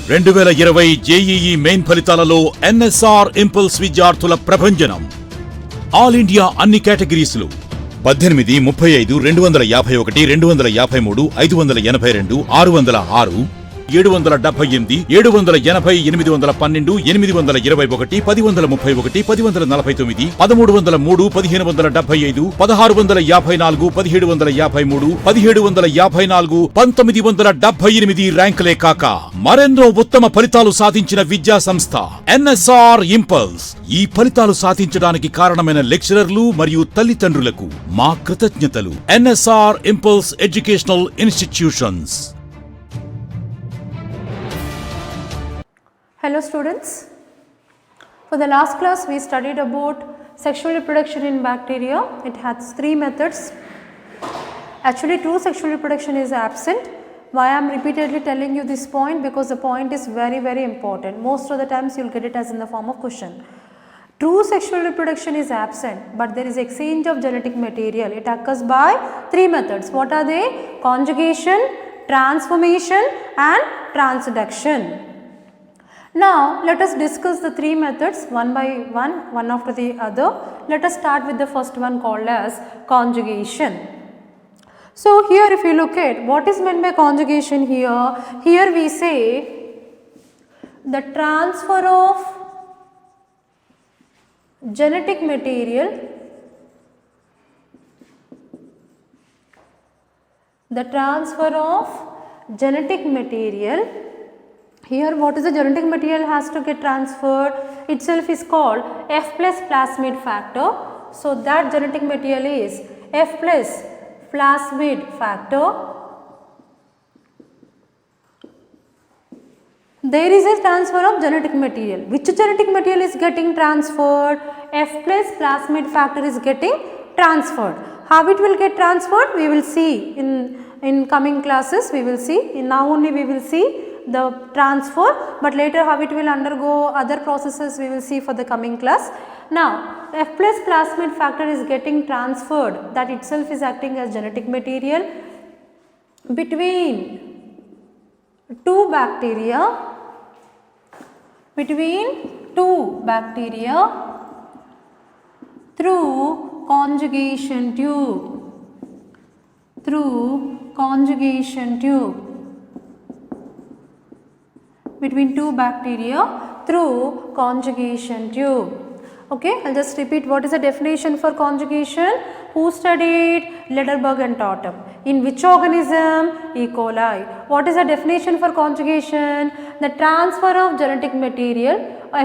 2020 JEE main ఫలితాలలో NSR impulse విద్యార్థుల ప్రభంజనం. ఆల్ ఇండియా అన్ని కేటగిరీస్లు 18, 35, 251, 253, 582, 606, 778, 780, 812, 821, 1031, 1039, 1303, 1575, 1654, 1753, 1754, 1978 ర్యాంకులే కాక మరెన్నో ఉత్తమ ఫలితాలు సాధించిన విద్యా సంస్థ ఎన్ఎస్ఆర్ ఇంపల్స్. ఈ ఫలితాలు సాధించడానికి కారణమైన లెక్చరర్లు మరియు తల్లిదండ్రులకు మా కృతజ్ఞతలు. NSR impulse educational institutions. Hello students, for the last class we studied about sexual reproduction in bacteria. It has 3 methods. Actually true sexual reproduction is absent. Why I am repeatedly telling you this point? Because the point is very important. Most of the times you will get it as in the form of question. True sexual reproduction is absent, but there is exchange of genetic material. It occurs by 3 methods. What are they? Conjugation, transformation and transduction. Now let us discuss the 3 methods one by one after the other. Let us start with the first one called as conjugation. So here if you look at what is meant by conjugation here, here we say the transfer of genetic material, the transfer of genetic material. Here what is the genetic material has to get transferred? Itself is called F plus plasmid factor. So that genetic material is F plus plasmid factor. There is a transfer of genetic material. Which genetic material is getting transferred? F plus plasmid factor is getting transferred. How it will get transferred? We will see in coming classes. We will see. Now only we will see the transfer, but later how it will undergo other processes we will see for the coming class. Now F plus plasmid factor is getting transferred, that itself is acting as genetic material between two bacteria through conjugation tube. Between two bacteria through conjugation tube. Okay, I will just repeat what is the definition for conjugation. Who studied? Lederberg and Totem. In which organism? E. coli. What is the definition for conjugation? The transfer of genetic material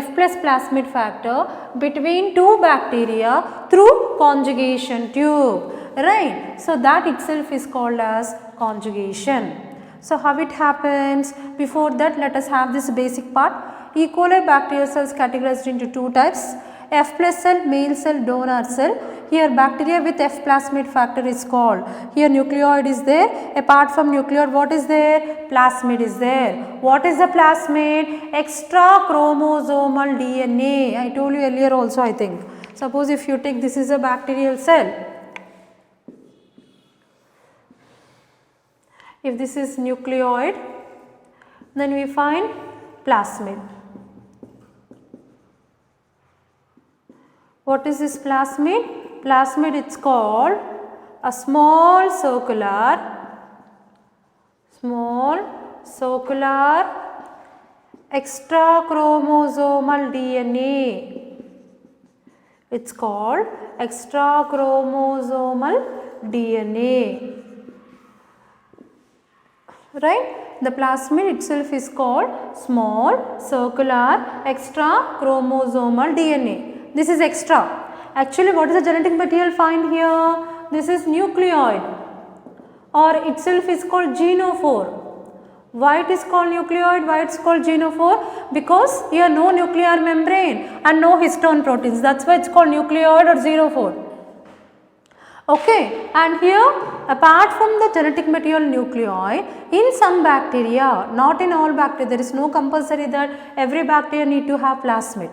F plus plasmid factor between two bacteria through conjugation tube. Right. So that itself is called as conjugation. So how it happens? Before that let us have this basic part. E. coli bacterial cells categorized into 2 types. F plus cell, male cell, donor cell. Here bacteria with F plasmid factor is called. Here nucleoid is there. Apart from nucleoid what is there? Plasmid is there. What is the plasmid? Extra chromosomal DNA. I told you earlier also I think. Suppose if you take this is a bacterial cell. If this is nucleoid, then we find plasmid. What is this plasmid? Plasmid it's called a small circular extra chromosomal DNA. It's called extra chromosomal DNA. Right? The plasmid itself is called small circular extra chromosomal DNA. This is extra. Actually what is the genetic material find here? This is nucleoid or itself is called genophore. Why it is called nucleoid? Why it is called genophore? Because here no nuclear membrane and no histone proteins. That's why it is called nucleoid or genophore. Okay, and here apart from the genetic material nuclei, in some bacteria, not in all bacteria, there is no compulsory that every bacteria need to have plasmid.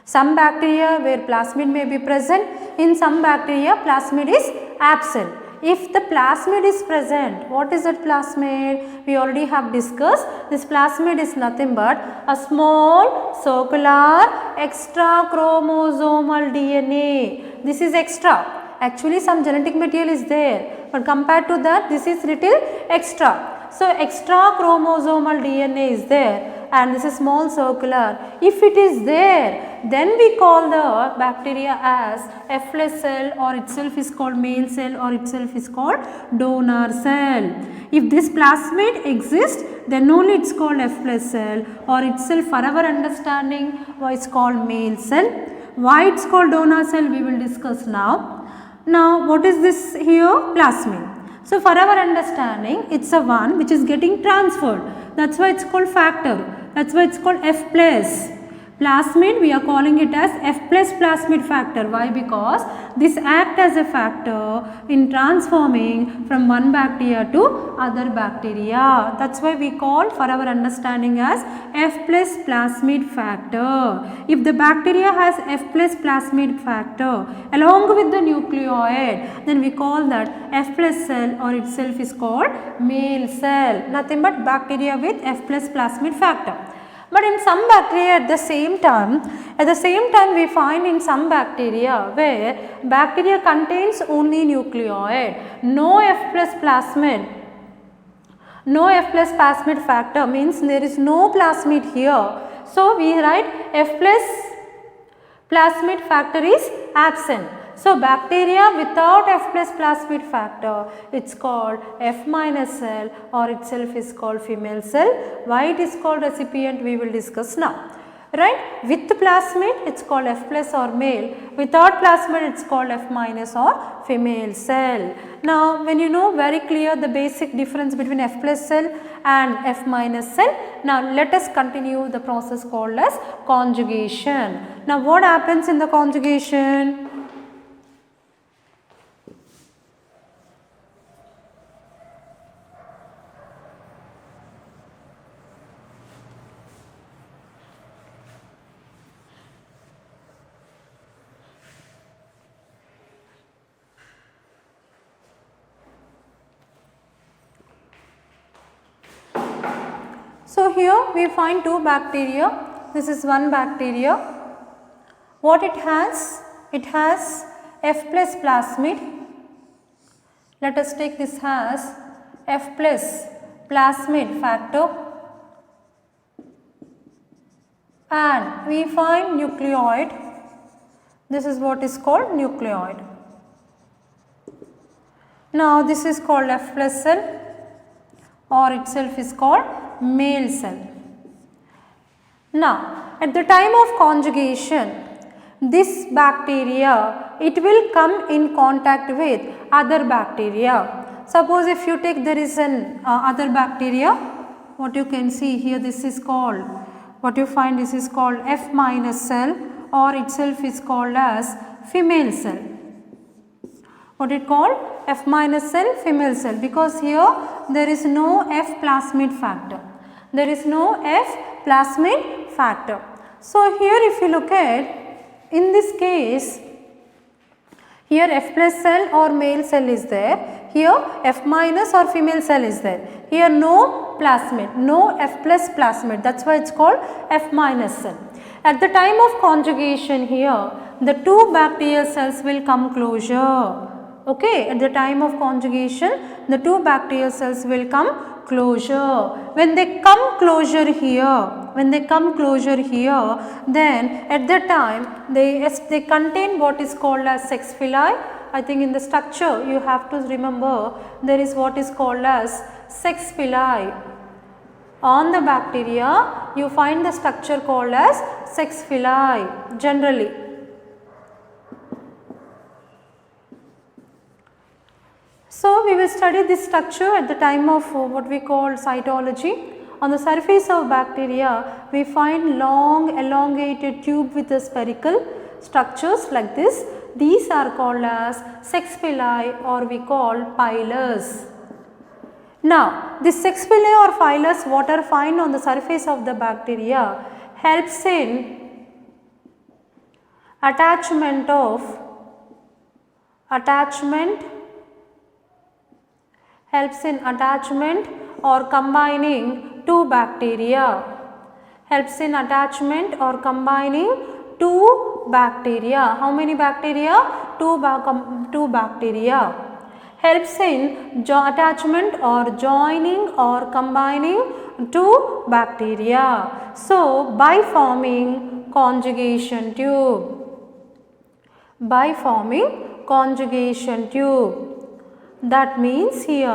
Some bacteria where plasmid may be present, in some bacteria plasmid is absent. If the plasmid is present, what is that plasmid? We already have discussed. This plasmid is nothing but a small circular extra chromosomal DNA. This is extra. Actually some genetic material is there, but compared to that this is little extra. So extra chromosomal DNA is there and this is small circular. If it is there, then we call the bacteria as F cell, or itself is called male cell, or itself is called donor cell. If this plasmid exists, then only it's called F cell, or itself for our understanding why it's called male cell. Why it's called donor cell we will discuss now. Now what is this here? Plasmid. So for our understanding, it's a one which is getting transferred. That's why it's called factor. That's why it's called F plus. Plasmid, we are calling it as F plus plasmid factor. Why? Because this acts as a factor in transforming from one bacteria to other bacteria. That's why we call for our understanding as F plus plasmid factor. If the bacteria has F plus plasmid factor along with the nucleoid, then we call that F plus cell, or itself is called male cell. Nothing but bacteria with F plus plasmid factor. But in some bacteria at the same time we find in some bacteria where bacteria contains only nucleoid, no F plus plasmid. No F plus plasmid factor means there is no plasmid here. So we write F plus plasmid factor is absent. So bacteria without F plus plasmid factor, it's called F minus cell, or itself is called female cell. Why it is called recipient we will discuss now. Right? With plasmid it's called F plus or male. Without plasmid it's called F minus or female cell. Now when you know very clear the basic difference between F plus cell and F minus cell, now let us continue the process called as conjugation. Now what happens in the conjugation? So here we find two bacteria. This is one bacteria. What it has? It has F plus plasmid. Let us take this as F plus plasmid factor. And we find nucleoid. This is what is called nucleoid. Now this is called F plus cell, or itself is called male cell. Now at the time of conjugation, this bacteria, it will come in contact with other bacteria. Suppose if you take, there is an other bacteria, what you can see here, this is called, what you find, this is called F minus cell, or itself is called as female cell. What it called? F minus cell, female cell, because here there is no F plasmid factor. There is no F plasmid factor. So here if you look at, in this case, here F plus cell or male cell is there, here F minus or female cell is there. Here no plasmid, no F plus plasmid, that is why it is called F minus cell. At the time of conjugation here, the two bacterial cells will come closure. Okay, at the time of conjugation, the two bacterial cells will come closure. When they come closure here, then at that time they contain what is called as sex villi. I think in the structure you have to remember there is what is called as sex villi. On the bacteria you find the structure called as sex villi generally. So we will study this structure at the time of what we call cytology. On the surface of bacteria, we find long elongated tube with the spherical structures like this. These are called as sex villi, or we call pilus. Now, this sex villi or pilus, what are found on the surface of the bacteria, helps in attachment helps in attachment or combining two bacteria. Helps in attachment or combining two bacteria. How many bacteria? Two bacteria. Helps in attachment or joining or combining two bacteria. So, by forming conjugation tube. By forming conjugation tube. That means here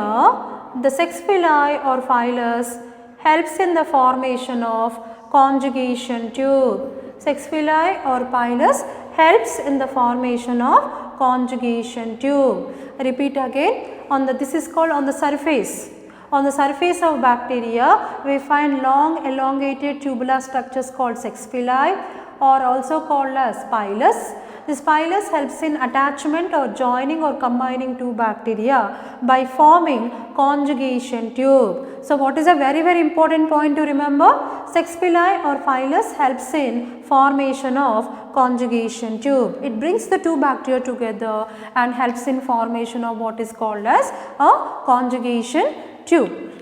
the sex pili or phylus helps in the formation of conjugation tube. Sex pili or phylus helps in the formation of conjugation tube. Repeat again. This is called on the surface. On the surface of bacteria, we find long elongated tubular structures called sex pili or also called as phylus. This phylus helps in attachment or joining or combining two bacteria by forming conjugation tube. So, what is a very important point to remember? Sex pili or phylus helps in formation of conjugation tube. It brings the two bacteria together and helps in formation of what is called as a conjugation tube.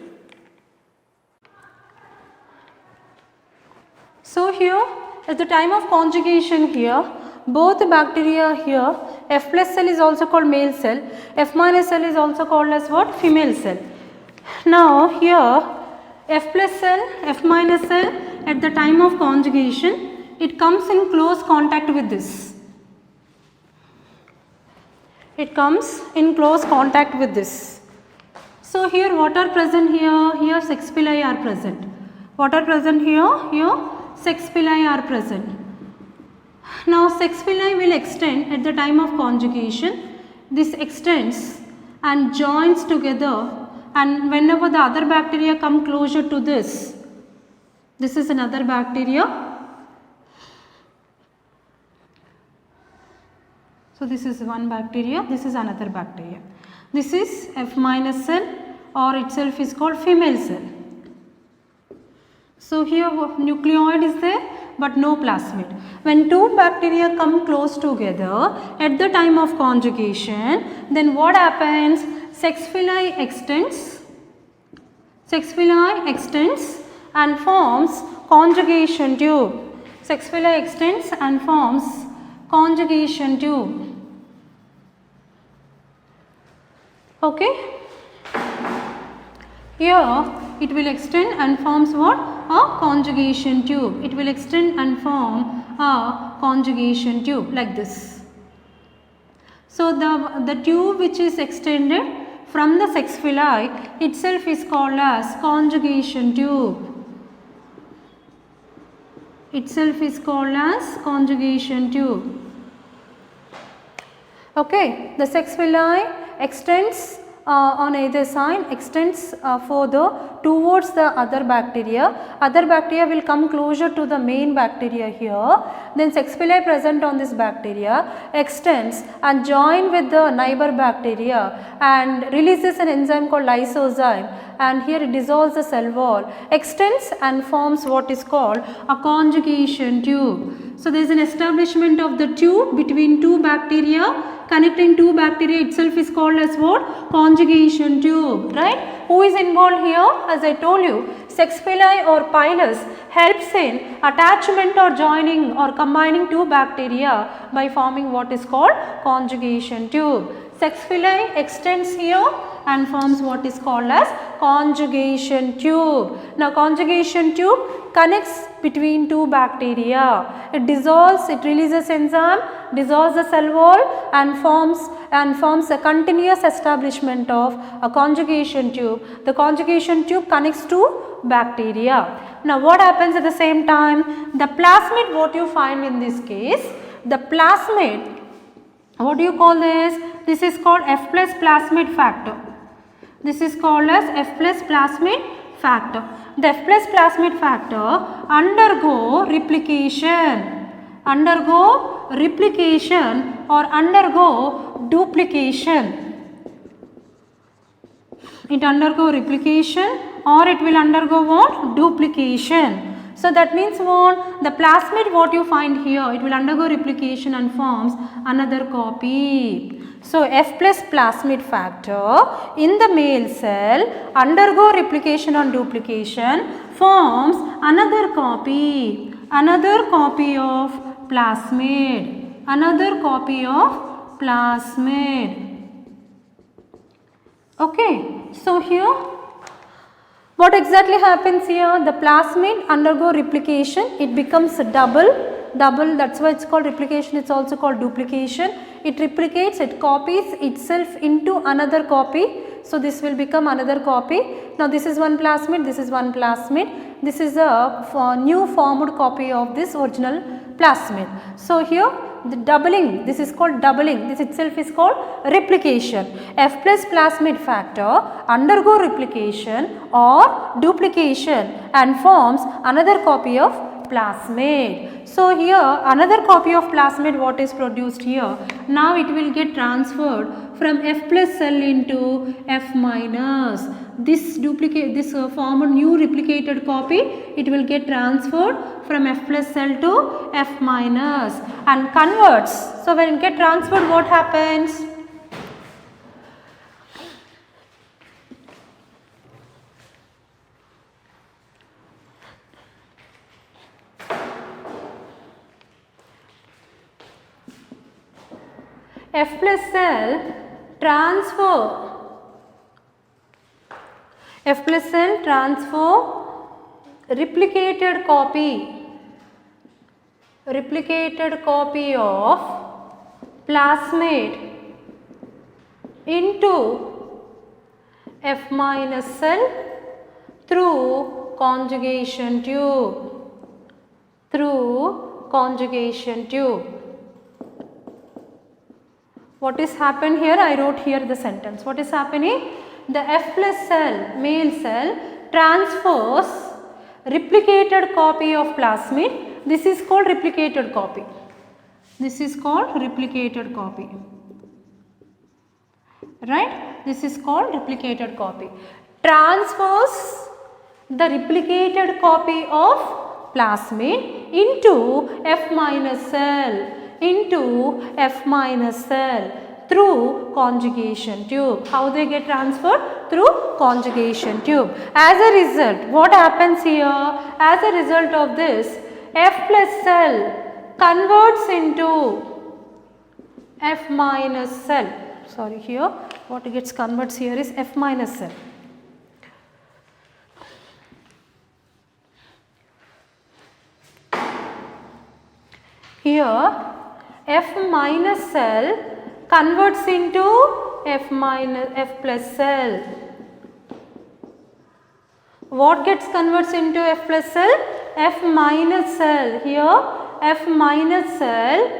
So, here at the time of conjugation here, both the bacteria here, F plus cell is also called male cell, F minus cell is also called as what? Female cell. Now, here F plus cell, F minus cell at the time of conjugation, it comes in close contact with this. It comes in close contact with this. So, here what are present here? Here sex pili are present. What are present here? Here sex pili are present. Now, sex pili will extend at the time of conjugation. This extends and joins together, and whenever the other bacteria come closer to this is another bacteria. So, this is one bacteria, this is another bacteria. This is F minus cell or itself is called female cell. So, here nucleoid is there but no plasmid. When two bacteria come close together at the time of conjugation, then what happens? Sex pili extends and forms conjugation tube. Sex pili extends and forms conjugation tube. Okay. Here it will extend and forms what? A conjugation tube. It will extend and form a conjugation tube like this. So, the tube which is extended from the sex pili itself is called as conjugation tube. Itself is called as conjugation tube. Okay, the sex pili extends on either side, extends further towards the other bacteria. Other bacteria will come closer to the main bacteria here. Then sex pili present on this bacteria extends and join with the neighbor bacteria and releases an enzyme called lysozyme, and here it dissolves the cell wall, extends and forms what is called a conjugation tube. So, there is an establishment of the tube between two bacteria. Connecting two bacteria itself is called as what? Conjugation tube, right? Who is involved here? As I told you, sex pili or phylus helps in attachment or joining or combining two bacteria by forming what is called conjugation tube. Sex pili extends here and forms what is called as conjugation tube. Now, conjugation tube connects between two bacteria. It dissolves, it releases enzyme, dissolves the cell wall and forms a continuous establishment of a conjugation tube. The conjugation tube connects to bacteria. Now, what happens at the same time? The plasmid, what you find in this case, the plasmid, what do you call this? This is called F plus plasmid factor. This is called as F plus plasmid factor. The F plus plasmid factor undergo replication or undergo duplication. It undergo replication or it will undergo what? Duplication. So, that means what? The plasmid what you find here, it will undergo replication and forms another copy. So, F plus plasmid factor in the male cell undergo replication on duplication forms another copy of plasmid. Okay, so here what exactly happens here? The plasmid undergo replication, it becomes double, that's why it's called replication, it's also called duplication. It replicates, it copies itself into another copy. So, this will become another copy. Now, this is one plasmid, this is one plasmid. This is a new formed copy of this original plasmid. So, here the doubling, this is called doubling, this itself is called replication. F plus plasmid factor undergo replication or duplication and forms another copy of plasmid. So, here another copy of plasmid what is produced here. Now, it will get transferred from F plus cell into F minus. This formed new replicated copy, it will get transferred from F plus cell to F minus and converts. So, when it get transferred, what happens? F plus cell transfer replicated copy of plasmid into F minus cell through conjugation tube. What is happened here? I wrote here the sentence. What is happening? The F plus cell, male cell, transfers replicated copy of plasmid. This is called replicated copy. Right? This is called replicated copy. Transfers the replicated copy of plasmid into F minus cell through conjugation tube. How they get transferred? Through conjugation tube. As a result, what happens here? As a result of this, F plus cell converts into F minus cell. Sorry, here what gets converts here is F minus cell. Here F minus cell converts into F plus cell. What gets converts into F plus cell? F minus cell. Here F minus cell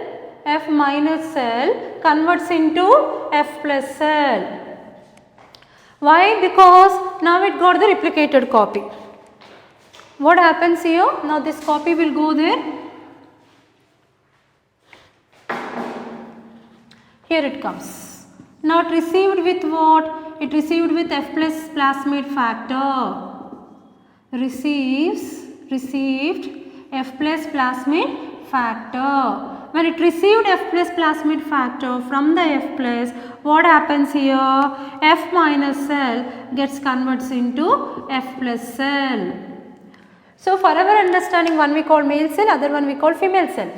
converts into F plus cell. Why? Because now it got the replicated copy. What happens here? Now this copy will go there. Here it comes. Now it received with what? It received with F plus plasmid factor. Received F plus plasmid factor. When it received F plus plasmid factor from the F plus, what happens here? F minus cell gets converts into F plus cell. So for our understanding, one we call male cell, other one we call female cell.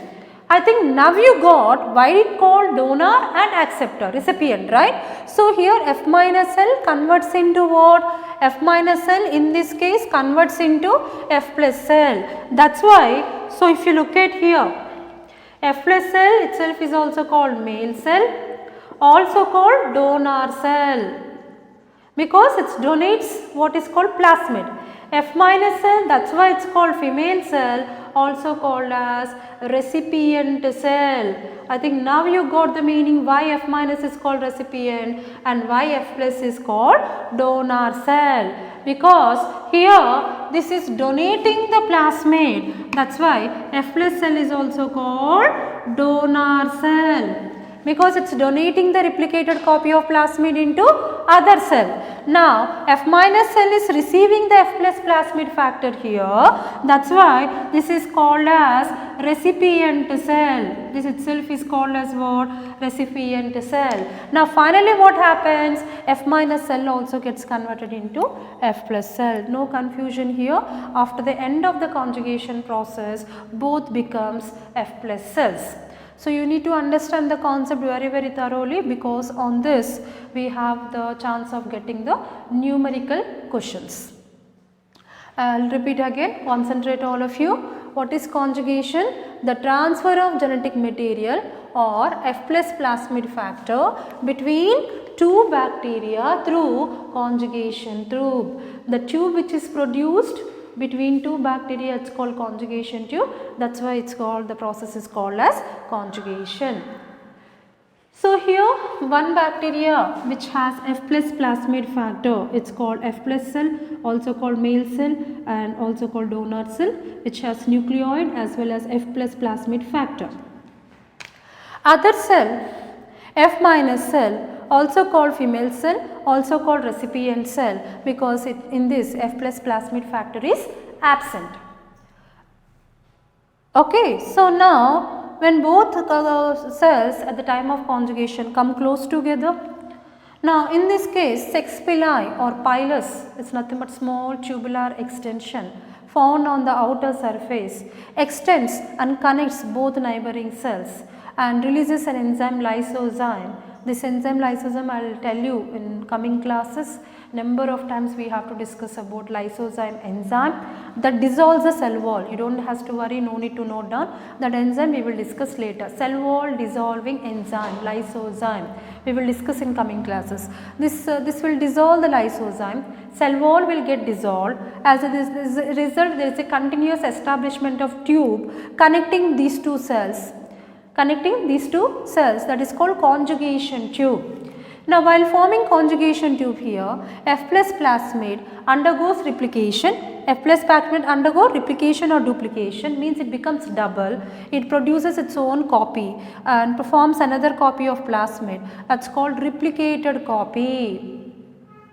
I think now you got why it called donor and acceptor, recipient, right? So here F minus cell converts into what? F minus cell in this case converts into F plus cell. That's why, so if you look at here, F plus cell itself is also called male cell, also called donor cell, because it donates what is called plasmid. F minus cell, that's why it's called female cell, also called as recipient cell. I think now you got the meaning why F minus is called recipient and why F plus is called donor cell, because here this is donating the plasmid. That's why F plus cell is also called donor cell, because it's donating the replicated copy of plasmid into other cell. Now F minus cell is receiving the F plus plasmid factor here. That's why this is called as recipient cell. This itself is called as what? Recipient cell. Now finally what happens? F minus cell also gets converted into F plus cell. No confusion here. After the end of the conjugation process, both becomes F plus cells. So you need to understand the concept very thoroughly, because on this we have the chance of getting the numerical questions. I will repeat again, concentrate all of you. What is conjugation? The transfer of genetic material or F plus plasmid factor between two bacteria through conjugation tube. The tube which is produced between two bacteria, it's called conjugation tube. That's why it's called, the process is called as conjugation. So here one bacteria which has F plus plasmid factor, it's called F plus cell, also called male cell and also called donor cell, which has nucleoid as well as F plus plasmid factor. Other cell, F minus cell, also called female cell, also called recipient cell, because in this F plus plasmid factor is absent. Okay, so now when both cells at the time of conjugation come close together, now in this case sex pili or pilus is nothing but small tubular extension found on the outer surface, extends and connects both neighboring cells and releases an enzyme lysozyme. This enzyme lysozyme I will tell you in coming classes. Number of times we have to discuss about lysozyme enzyme that dissolves the cell wall. You don't have to worry, no need to note down. That enzyme we will discuss later. Cell wall dissolving enzyme, lysozyme. We will discuss in coming classes. This will dissolve the lysozyme. Cell wall will get dissolved. As a result, there is a continuous establishment of tube connecting these two cells. That is called conjugation tube. Now while forming conjugation tube here, F plus plasmid undergoes replication. F plus plasmid undergo replication or duplication, means it becomes double. It produces its own copy and performs another copy of plasmid. That's called replicated copy.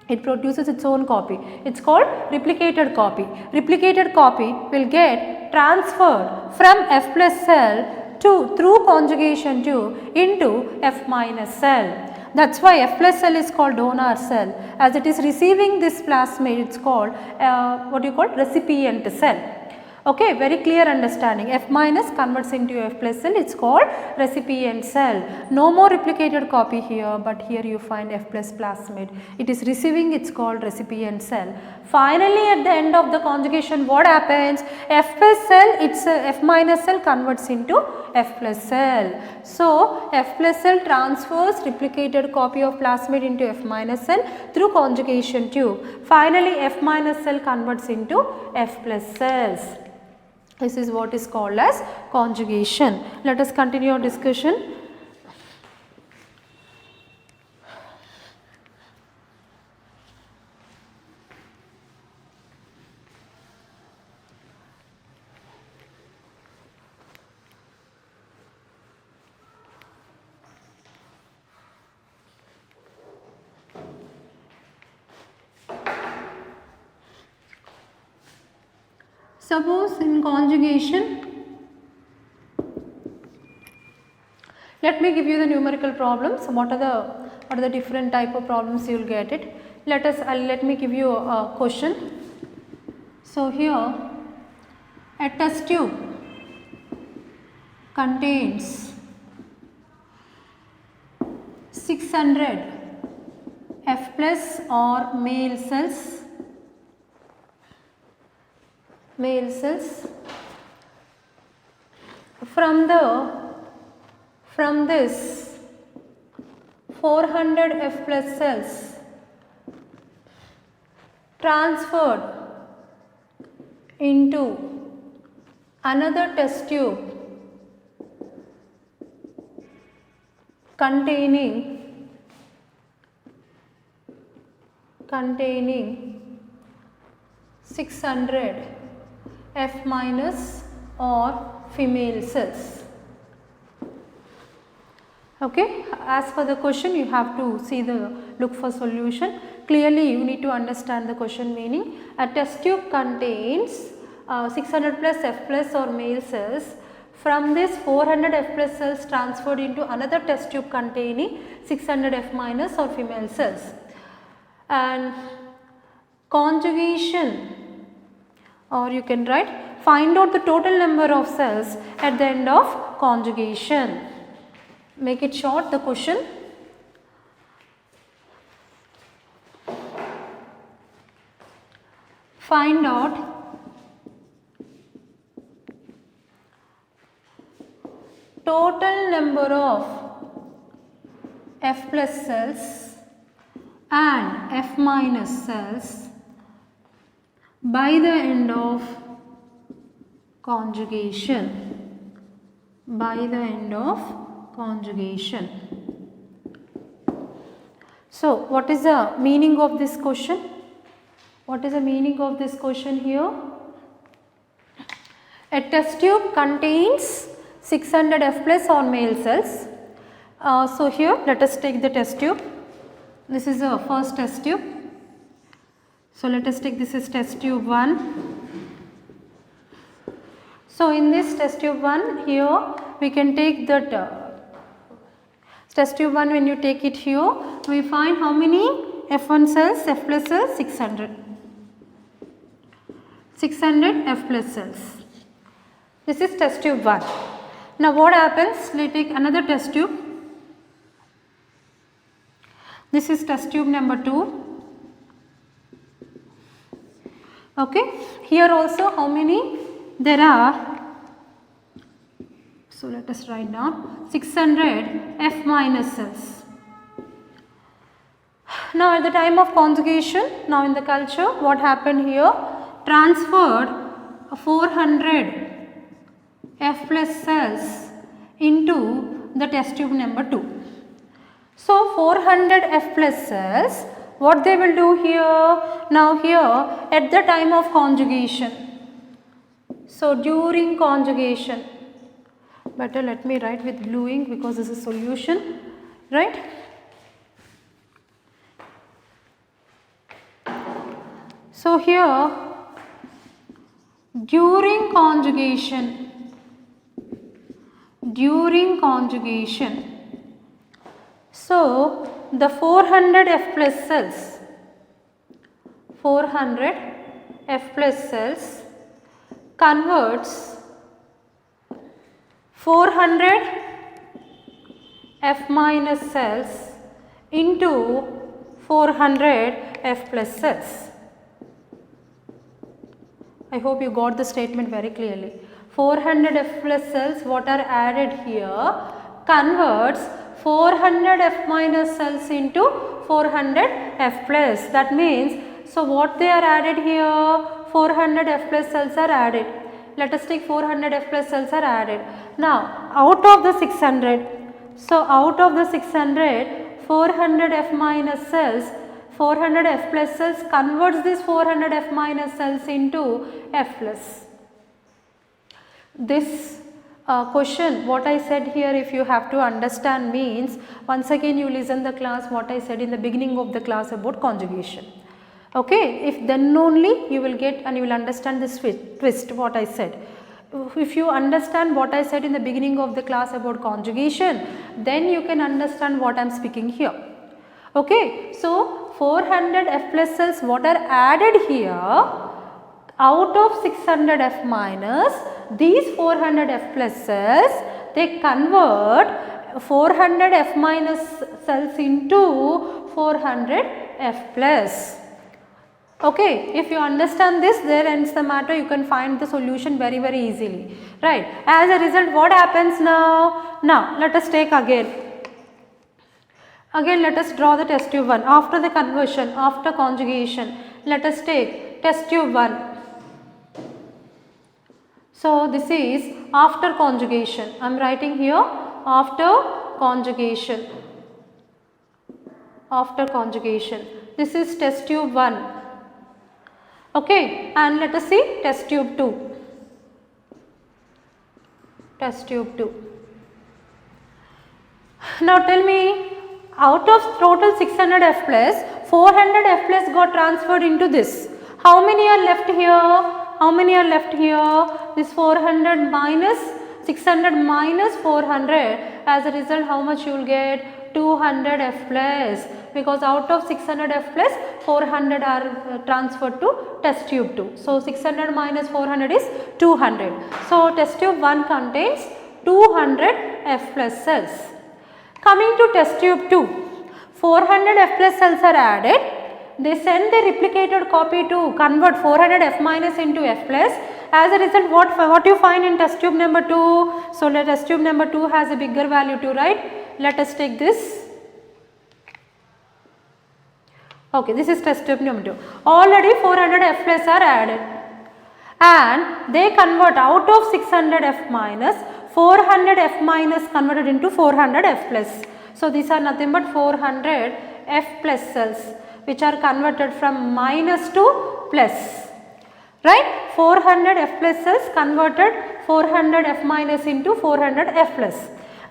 It produces its own copy. It's called replicated copy. Replicated copy will get transferred from F plus cell through conjugation tube into F minus cell. That's why F plus cell is called donor cell. As it is receiving this plasmid, it's called recipient cell. Okay, very clear understanding. F minus converts into F plus cell, it's called recipient cell. No more replicated copy here, but here you find F plus plasmid. It is receiving, it's called recipient cell. Finally, at the end of the conjugation, what happens? F plus cell, it's F minus cell converts into F plus cell. So, F plus cell transfers replicated copy of plasmid into F minus cell through conjugation tube. Finally, F minus cell converts into F plus cells. This is what is called as conjugation. Let us continue our discussion. Suppose in conjugation, let me give you the numerical problems. What are the different type of problems you will get it. Let me give you a question. So here a test tube contains 600 F plus or male cells. From this 400 F plus cells transferred into another test tube containing 600 F minus or female cells. Okay, as per the question you have to see the look for solution. Clearly you need to understand the question meaning. A test tube contains 600 plus F plus or male cells. From this 400 F plus cells transferred into another test tube containing 600 F minus or female cells. And conjugation, or you can write, find out the total number of cells at the end of conjugation. Make it short, the question. Find out total number of F plus cells and F minus cells by the end of conjugation. By the end of conjugation. So, what is the meaning of this question? What is the meaning of this question here? A test tube contains 600 F plus or male cells. So, here let us take the test tube. This is the first test tube. So, let us take this is test tube 1. So, in this test tube 1 here we can take that test tube 1, when you take it here we find how many F1 cells, F plus cells, 600. 600 F plus cells. This is test tube 1. Now what happens? Let's take another test tube. This is test tube number 2. Okay. Here also how many? There are, so let us write down 600 F minus cells. Now at the time of conjugation, now in the culture, what happened here? Transferred 400 F plus cells into the test tube number 2. So 400 F plus cells, what they will do here? Now here at the time of conjugation. So during conjugation, better let me write with blue ink because this is solution, right? So here during conjugation, so the 400 F plus cells, 400 F plus cells converts 400 F minus cells into 400 F plus cells. I hope you got the statement very clearly. 400 F plus cells what are added here converts 400 F minus cells into 400 F plus. That means, so what they are added here? 400 F plus cells are added. Let us take 400 F plus cells are added. Now out of the 600, so out of the 600, 400 F minus cells, 400 F plus cells converts this 400 F minus cells into F plus. This question, what I said here, if you have to understand, means once again you listen the class what I said in the beginning of the class about conjugation. Okay, if then only you will get and you will understand this twist what I said. If you understand what I said in the beginning of the class about conjugation, then you can understand what I am speaking here. Okay, so 400 F plus cells what are added here out of 600 F minus, these 400 F plus cells they convert 400 F minus cells into 400 F plus. Okay, if you understand this, there ends the matter, you can find the solution very easily, right. As a result what happens now? Now let us take again let us draw the test tube 1 after the conversion, after conjugation. Let us take test tube 1. So this is after conjugation, I am writing here after conjugation, this is test tube 1. Okay, and let us see test tube 2. Now tell me, out of total 600 F plus, 400 F plus got transferred into this. How many are left here? How many are left here? This 400 minus 600 minus 400. As a result, how much you will get? 200 F plus, because out of 600 F plus, 400 are transferred to test tube 2. So 600 minus 400 is 200. So test tube 1 contains 200 F plus cells. Coming to test tube 2, 400 F plus cells are added. They send the replicated copy to convert 400 F minus into F plus. As a result, what you find in test tube number 2? So let test tube number 2 has a bigger value too, right? Let us take this. Okay, this is test tube number 2. Already 400 F plus are added, and they convert out of 600 F minus, 400 F minus converted into 400 F plus. So these are nothing but 400 F plus cells which are converted from minus to plus, right? 400 F plus cells converted 400 F minus into 400 F plus.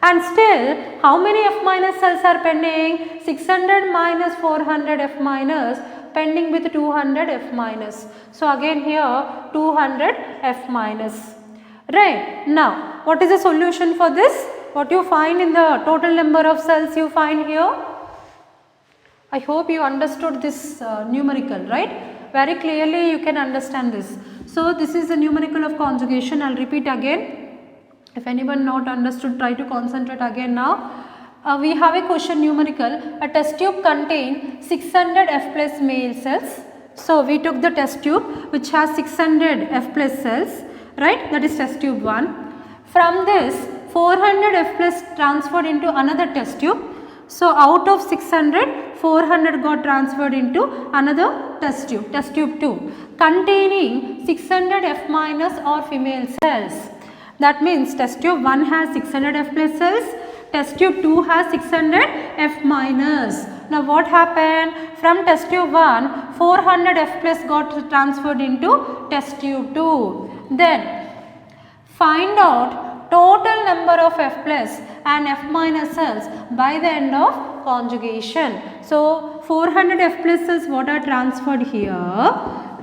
And still, how many F minus cells are pending? 600 minus 400 F minus pending with 200 F minus. So again here 200 F minus. Right. Now, what is the solution for this? What you find in the total number of cells you find here? I hope you understood this numerical, right? Very clearly you can understand this. So this is the numerical of conjugation. I will repeat again. If anyone not understood, try to concentrate again now. We have a question numerical. A test tube contains 600 F plus male cells. So we took the test tube which has 600 F plus cells, right? That is test tube 1. From this 400 F plus transferred into another test tube. So out of 600, 400 got transferred into another test tube 2, containing 600 F minus or female cells. That means test tube 1 has 600 F plus cells, test tube 2 has 600 F minus. Now what happened? From test tube 1, 400 F plus got transferred into test tube 2. Then find out total number of F plus and F minus cells by the end of conjugation. So 400 F plus cells what are transferred here.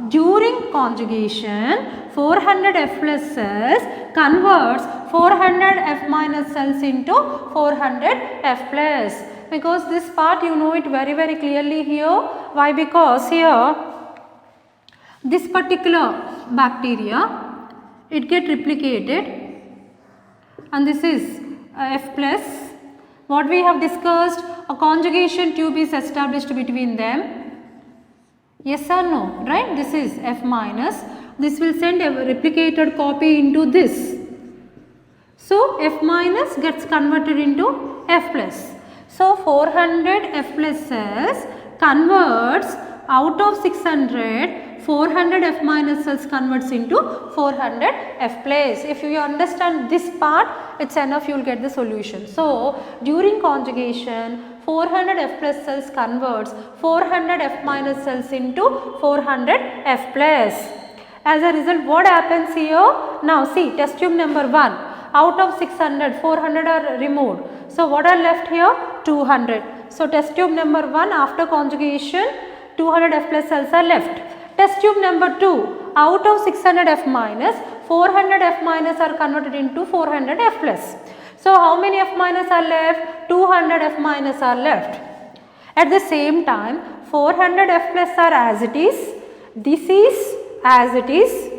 During conjugation, 400 F plus cells converts 400 F minus cells into 400 F plus. Because this part you know it very clearly here. Why? Because here this particular bacteria, it get replicated, and this is F plus. What we have discussed, a conjugation tube is established between them. Yes or no, right? This is F minus. This will send a replicated copy into this. So F minus gets converted into F plus. So 400 F plus cells converts out of 600, 400 F minus cells converts into 400 F plus. If you understand this part, it's enough, you will get the solution. So during conjugation, 400 F plus cells converts 400 F minus cells into 400 F plus. As a result, what happens here? Now see, test tube number 1, out of 600, 400 are removed. So what are left here? 200. So test tube number 1, after conjugation, 200 F plus cells are left. Test tube number 2, out of 600 F minus, 400 F minus are converted into 400 F plus. So how many F minus are left? 200 F minus are left. At the same time, 400 F plus are as it is. This is as it is.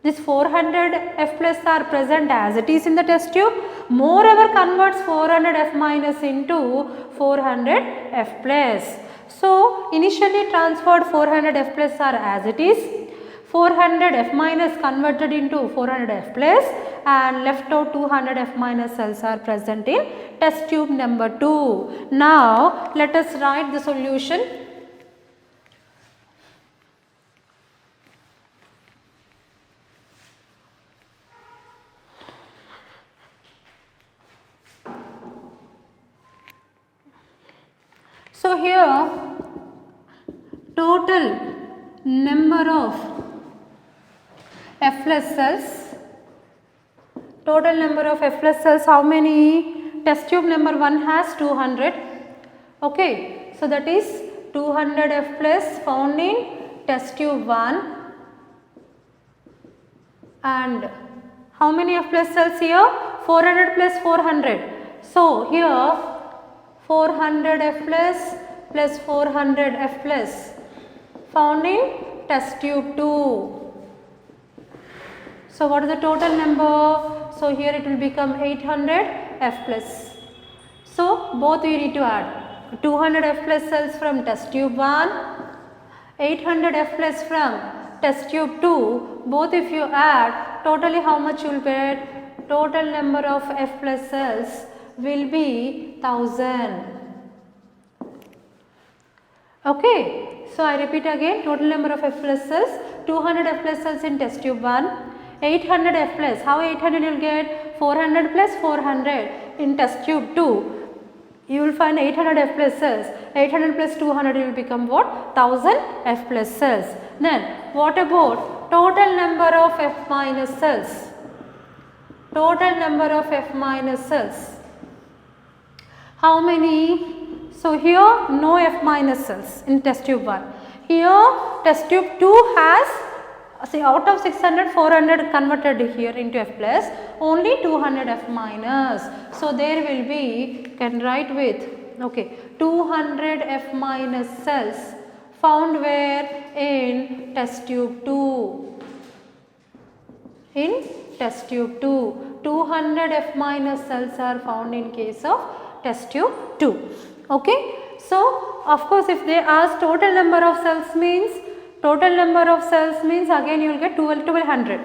This 400 F plus are present as it is in the test tube. Moreover, converts 400 F minus into 400 F plus. So initially transferred 400 F plus are as it is. 400 F minus converted into 400 F plus, and left out 200 F minus cells are present in test tube number 2. Now let us write the solution. So here total number of F plus cells, total number of F plus cells how many? test tube number 1 has 200. Okay, so that is 200 F plus found in test tube 1. And how many F plus cells here? 400 plus 400. So here 400 F plus 400 F plus found in test tube 2. So what is the total number? So here it will become 800 F plus. So both you need to add 200 F plus cells from test tube 1, 800 F plus from test tube 2. Both if you add, totally how much you will get? Total number of F plus cells will be 1000. Okay, so I repeat again, total number of F plus cells, 200 F plus cells in test tube 1, 800 F plus, how 800 you will get? 400 plus 400 in test tube 2, you will find 800 F plus cells, 800 plus 200 will become what? 1000 F plus cells. Then what about total number of F minus cells? Total number of F minus cells. How many? So here no F minus cells in test tube 1. Here test tube 2 has, see, out of 600, 400 converted here into F plus, only 200 F minus. So there will be, can write with, okay, 200 F minus cells found where? In test tube 2. In test tube 2, 200 F minus cells are found in case of test tube 2. Okay. So of course if they ask total number of cells means, again you will get 1200.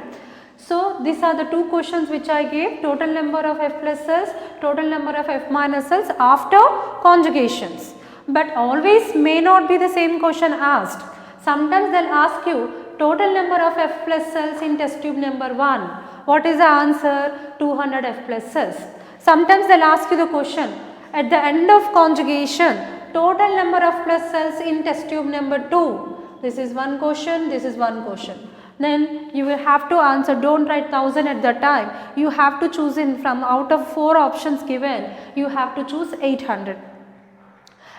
So these are the two questions which I gave, total number of F plus cells, total number of F minus cells after conjugations. But always may not be the same question asked. Sometimes they will ask you total number of F plus cells in test tube number 1. What is the answer? 200 F plus cells. Sometimes they will ask you the question at the end of conjugation, total number of plus cells in test tube number 2. This is one question, this is one question. Then you will have to answer, don't write 1000 at the time. You have to choose in from out of 4 options given, you have to choose 800.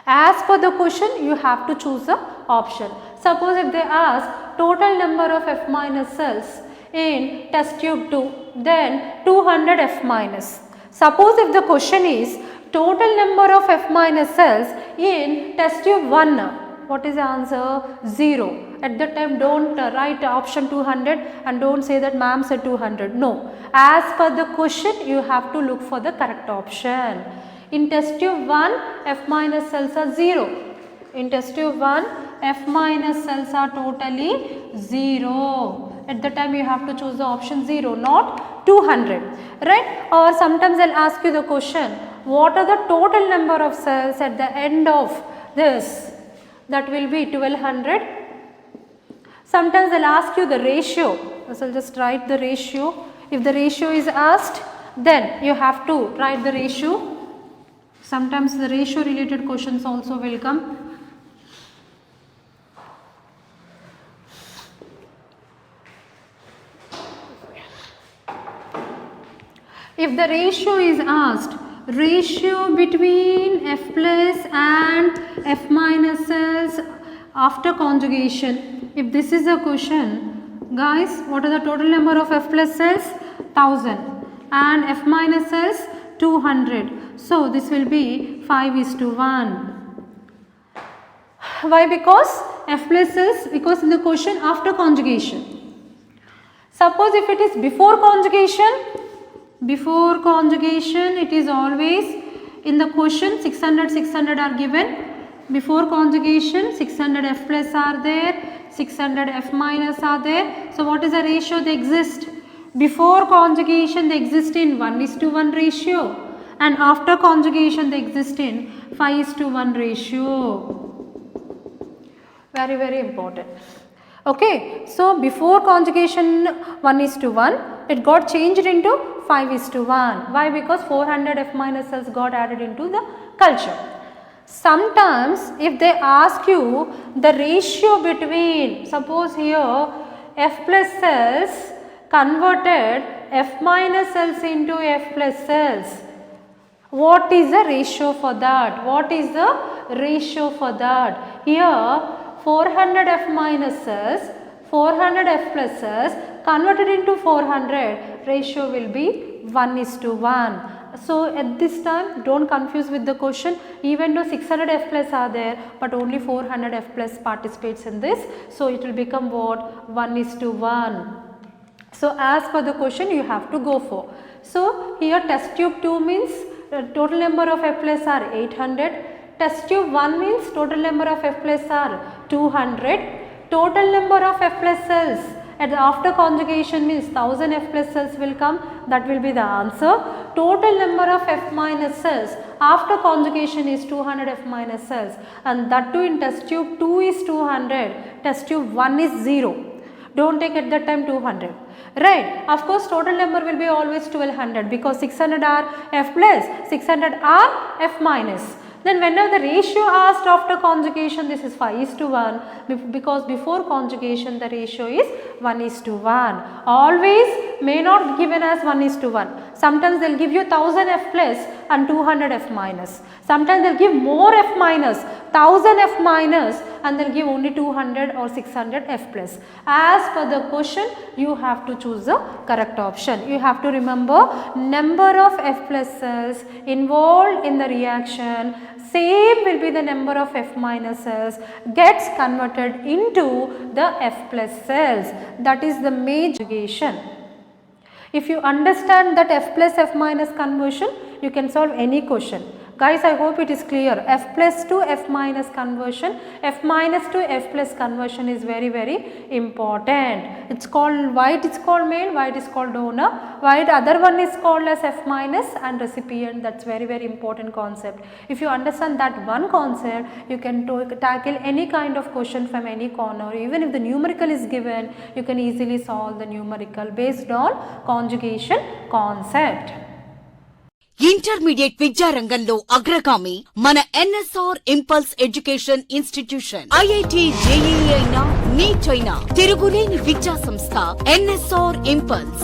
As per the question, you have to choose the option. Suppose if they ask total number of F minus cells in test tube 2, then 200 F minus. Suppose if the question is total number of F minus cells in test tube 1, what is the answer? 0. At that time don't write option 200 and don't say that ma'am said 200. No. As per the question you have to look for the correct option. In test tube 1, F minus cells are 0. In test tube 1, F minus cells are totally 0. At the time you have to choose the option 0, not 200. Right? Or sometimes they will ask you the question, what are the total number of cells at the end of this? That will be 1200. Sometimes they will ask you the ratio. So I will just write the ratio. If the ratio is asked, then you have to write the ratio. Sometimes the ratio related questions also will come. If the ratio is asked, ratio between F plus and F minus cells after conjugation, if this is a question, guys, what are the total number of F plus cells? 1000 and F minus cells 200. So this will be 5:1. Why? Because F plus cells, because in the question after conjugation. Suppose if it is before conjugation, it is always in the question 600 are given. Before conjugation 600 F plus are there, 600 F minus are there. So what is the ratio they exist? Before conjugation they exist in 1:1 ratio and after conjugation they exist in 5:1 ratio. Very, very important. Okay, so before conjugation 1:1, it got changed into 5:1. Why? Because 400 F minus cells got added into the culture. Sometimes if they ask you the ratio between, suppose here F plus cells converted F minus cells into F plus cells, What is the ratio for that? What is the ratio for that? Here 400 F minuses, 400 F pluses converted into 400, ratio will be 1:1. So at this time don't confuse with the question, even though 600 F plus are there but only 400 F plus participates in this, so it will become what? 1:1. So as per the question you have to go for. So here test tube 2 means total number of F plus are 800, test tube 1 means total number of F plus are 200, total number of F plus cells at the after conjugation means 1000 F plus cells will come, that will be the answer. Total number of F minus cells after conjugation is 200 F minus cells, and that too in test tube 2 is 200, test tube 1 is 0. Don't take at that time 200, right? Of course total number will be always 1200 because 600 are F plus, 600 are F minus. Then whenever the ratio asked after conjugation, this is 5:1 because before conjugation the ratio is 1:1. Always may not be given as 1:1. Sometimes they will give you 1000 F plus and 200 F minus. Sometimes they will give more F minus, 1000 F minus, and they will give only 200 or 600 F plus. As per the question you have to choose the correct option. You have to remember number of F plus cells involved in the reaction, same will be the number of F minus cells gets converted into the F plus cells. That is the main conjugation. If you understand that F plus F minus conversion, you can solve any question. Guys, I hope it is clear. F plus to F minus conversion, F minus to F plus conversion is very, very important. It's called, why it is called main, why it is called donor, why the other one is called as F minus and recipient. That's very, very important concept. If you understand that one concept, you can tackle any kind of question from any corner. Even if the numerical is given, you can easily solve the numerical based on conjugation concept. Intermediate విద్యారంగంలో అగ్రగామి మన NSR impulse education institution. IIT, JEE అయినా, neat అయినా తిరుగులేని విద్యా సంస్థ NSR impulse.